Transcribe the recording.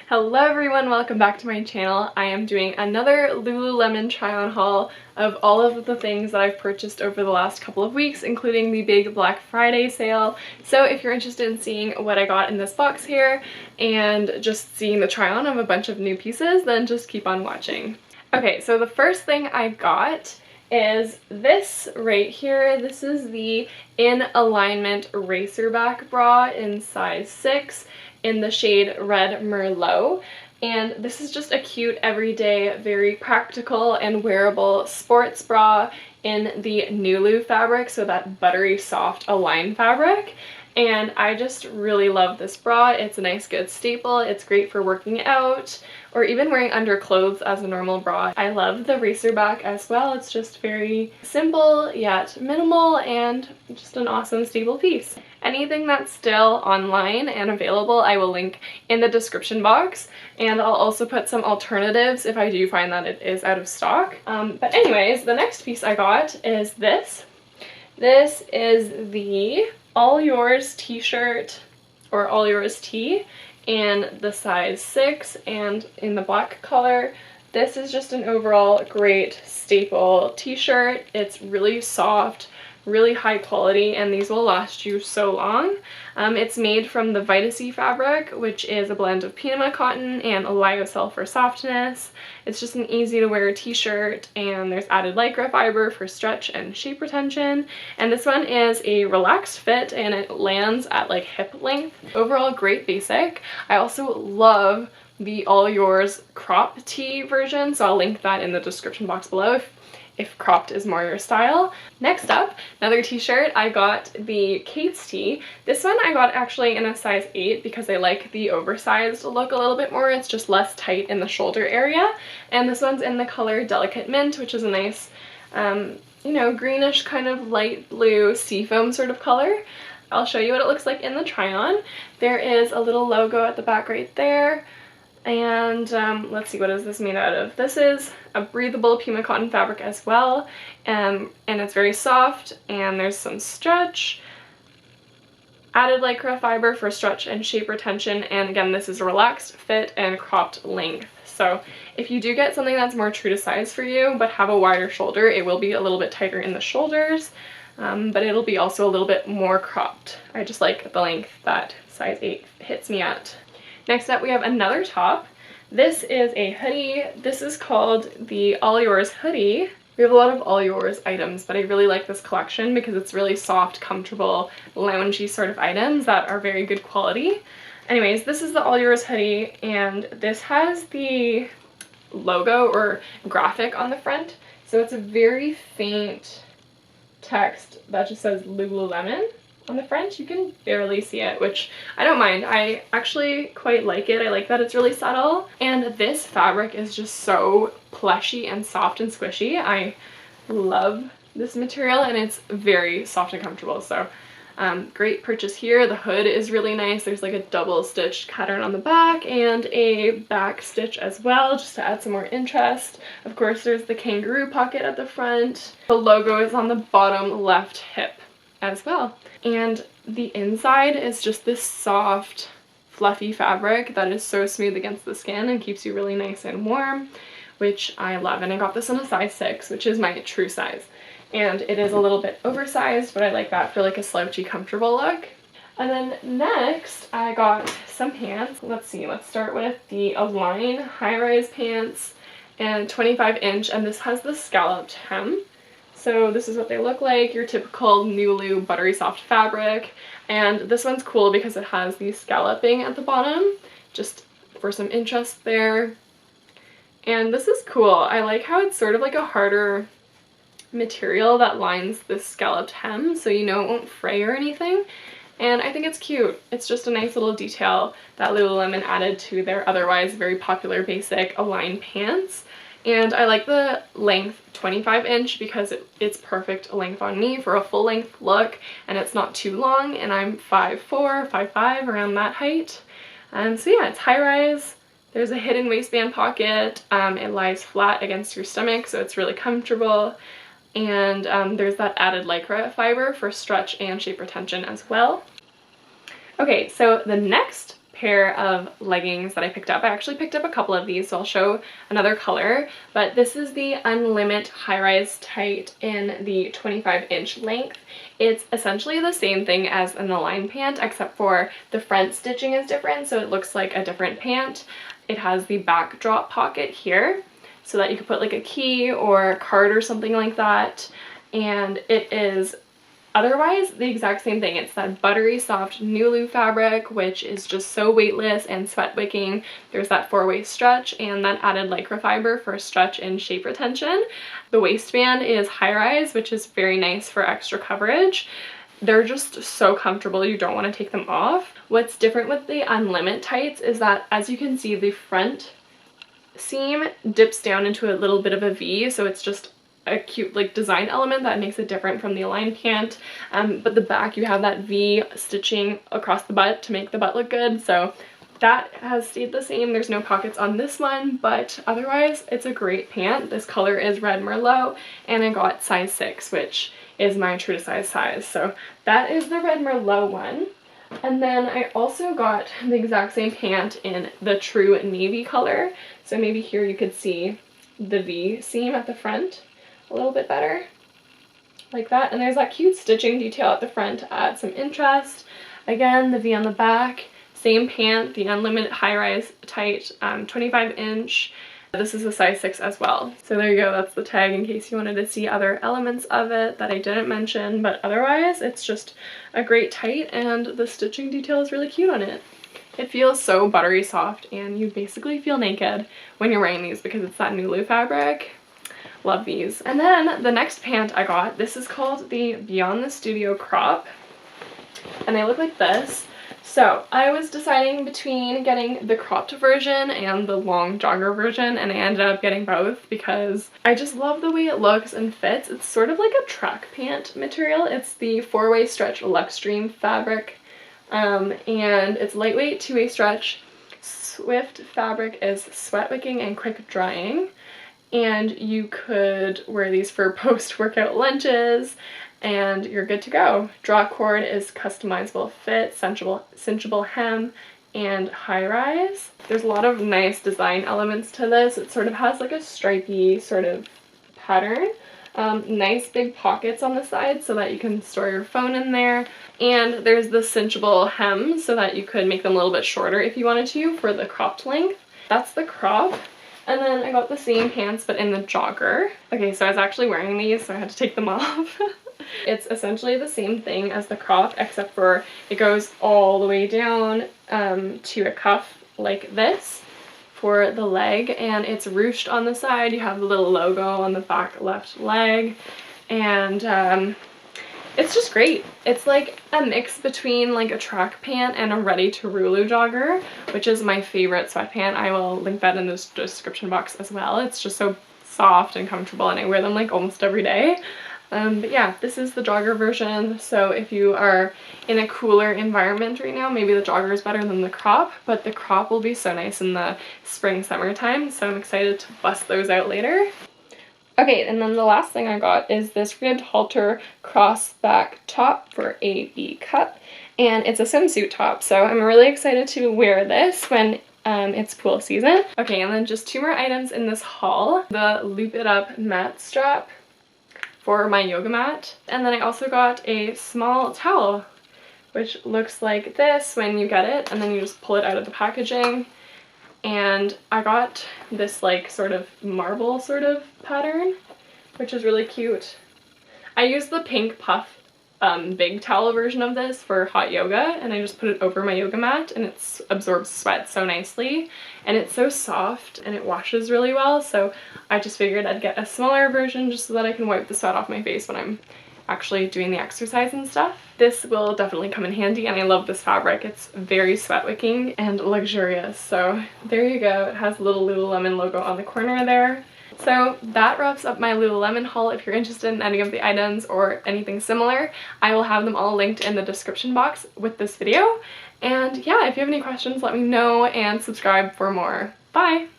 Hello everyone, welcome back to my channel. I am doing another Lululemon try-on haul of all of the things that I've purchased over the last couple of weeks, including the big Black Friday sale. So if you're interested in seeing what I got in this box here and just seeing the try-on of a bunch of new pieces, then just keep on watching. Okay, so the first thing I got is this right here. This is the In Alignment Racerback bra in size 6 in the shade Red Merlot. And this is just a cute, everyday, very practical and wearable sports bra in the Nulu fabric, so that buttery soft Align fabric. And I just really love this bra. It's a nice good staple. It's great for working out or even wearing under clothes as a normal bra. I love the racer back as well. It's just very simple yet minimal and just an awesome staple piece. Anything that's still online and available I will link in the description box, and I'll also put some alternatives if I do find that it is out of stock. But anyways, the next piece I got is this. This is the All Yours t-shirt, or All Yours tee, in the size 6 and in the black color. This is just an overall great staple t-shirt. It's really soft, really high quality, and these will last you so long. It's made from the Vita-C fabric, which is a blend of Pinama cotton and lyocell for softness. It's just an easy to wear t-shirt, and there's added lycra fiber for stretch and shape retention. And this one is a relaxed fit and it lands at like hip length. Overall great basic. I also love the All Yours crop tee version, so I'll link that in the description box below if cropped is more your style. Next up, another t-shirt. I got the Kate's tee. This one I got actually in a size 8 because I like the oversized look a little bit more. It's just less tight in the shoulder area. And this one's in the color Delicate Mint, which is a nice, you know, greenish kind of light blue seafoam sort of color. I'll show you what it looks like in the try-on. There is a little logo at the back right there. And let's see, what is this made out of? This is a breathable Pima cotton fabric as well, and it's very soft, and there's some stretch, added lycra fiber for stretch and shape retention, and again, this is a relaxed fit and cropped length. So if you do get something that's more true to size for you but have a wider shoulder, it will be a little bit tighter in the shoulders, but it'll be also a little bit more cropped. I just like the length that size 8 hits me at. Next up, we have another top. This is a hoodie. This is called the All Yours Hoodie. We have a lot of All Yours items, but I really like this collection because it's really soft, comfortable, loungy sort of items that are very good quality. Anyways, this is the All Yours Hoodie, and this has the logo or graphic on the front. So it's a very faint text that just says Lululemon on the front. You can barely see it, which I don't mind. I actually quite like it. I like that it's really subtle, and this fabric is just so plushy and soft and squishy. I love this material, and it's very soft and comfortable, so great purchase here. The hood is really nice. There's like a double stitched pattern on the back and a back stitch as well, just to add some more interest. Of course, there's the kangaroo pocket at the front. The logo is on the bottom left hip as well. And the inside is just this soft, fluffy fabric that is so smooth against the skin and keeps you really nice and warm, which I love. And I got this in a size 6, which is my true size. And it is a little bit oversized, but I like that for like a slouchy, comfortable look. And then next, I got some pants. Let's see, let's start with the Align high-rise pants, and 25-inch, and this has the scalloped hem. So this is what they look like, your typical Nulu buttery soft fabric. And this one's cool because it has the scalloping at the bottom, just for some interest there. And this is cool. I like how it's sort of like a harder material that lines this scalloped hem, so you know it won't fray or anything. And I think it's cute. It's just a nice little detail that Lululemon added to their otherwise very popular basic Align pants. And I like the length 25-inch because it's perfect length on me for a full length look, and it's not too long, and I'm 5'4", 5'5", around that height. So yeah, it's high rise. There's a hidden waistband pocket. It lies flat against your stomach, so it's really comfortable. And there's that added lycra fiber for stretch and shape retention as well. Okay, so the next pair of leggings that I picked up. I actually picked up a couple of these, so I'll show another color, but this is the Unlimited high-rise tight in the 25-inch length. It's essentially the same thing as an Align pant, except for the front stitching is different, so it looks like a different pant. It has the back drop pocket here, so that you could put like a key or a card or something like that, and it is otherwise the exact same thing. It's that buttery soft Nulu fabric, which is just so weightless and sweat wicking. There's that 4-way stretch and that added lycra fiber for stretch and shape retention. The waistband is high rise, which is very nice for extra coverage. They're just so comfortable, you don't want to take them off. What's different with the Unlimited tights is that, as you can see, the front seam dips down into a little bit of a V, so it's just a cute like design element that makes it different from the Align pant, but the back you have that V stitching across the butt to make the butt look good, so that has stayed the same. There's no pockets on this one, but otherwise it's a great pant. This color is red Merlot, and I got size 6, which is my true to size, so that is the red Merlot one. And then I also got the exact same pant in the true navy color, so maybe here you could see the V seam at the front a little bit better, like that. And there's that cute stitching detail at the front to add some interest. Again, the V on the back, same pant, the Unlimited high-rise tight, 25-inch. This is a size 6 as well. So there you go, that's the tag in case you wanted to see other elements of it that I didn't mention, but otherwise it's just a great tight and the stitching detail is really cute on it. It feels so buttery soft and you basically feel naked when you're wearing these because it's that Nulu fabric. Love these. And then the next pant I got, this is called the Beyond the Studio crop, and they look like this. So I was deciding between getting the cropped version and the long jogger version, and I ended up getting both because I just love the way it looks and fits. It's sort of like a track pant material. It's the 4-way stretch Luxtreme fabric, and it's lightweight 2-way stretch. Swift fabric is sweat wicking and quick drying. And you could wear these for post-workout lunches and you're good to go. Draw cord is customizable fit, cinchable hem, and high rise. There's a lot of nice design elements to this. It sort of has like a stripy sort of pattern. Nice big pockets on the side so that you can store your phone in there. And there's the cinchable hem so that you could make them a little bit shorter if you wanted to for the cropped length. That's the crop. And then I got the same pants but in the jogger. Okay, so I was actually wearing these, so I had to take them off. It's essentially the same thing as the crop, except for it goes all the way down to a cuff like this for the leg, and it's ruched on the side. You have the little logo on the back left leg, and it's just great. It's like a mix between like a track pant and a ready to Rulu jogger, which is my favorite sweatpant. I will link that in the description box as well. It's just so soft and comfortable and I wear them like almost every day. But yeah, this is the jogger version, so if you are in a cooler environment right now, maybe the jogger is better than the crop, but the crop will be so nice in the spring summertime, so I'm excited to bust those out later. Okay, and then the last thing I got is this ribbed halter crossback top for a B cup, and it's a swimsuit top, so I'm really excited to wear this when it's pool season. Okay, and then just 2 more items in this haul. The Loop It Up mat strap for my yoga mat, and then I also got a small towel, which looks like this when you get it, and then you just pull it out of the packaging. And I got this like sort of marble sort of pattern, which is really cute. I used the pink puff big towel version of this for hot yoga, and I just put it over my yoga mat, and it absorbs sweat so nicely, and it's so soft and it washes really well, so I just figured I'd get a smaller version just so that I can wipe the sweat off my face when I'm actually doing the exercise and stuff. This will definitely come in handy, and I love this fabric. It's very sweat wicking and luxurious, so there you go. It has a little Lululemon logo on the corner there. So that wraps up my Lululemon haul. If you're interested in any of the items or anything similar, I will have them all linked in the description box with this video. And yeah, if you have any questions, let me know and subscribe for more. Bye!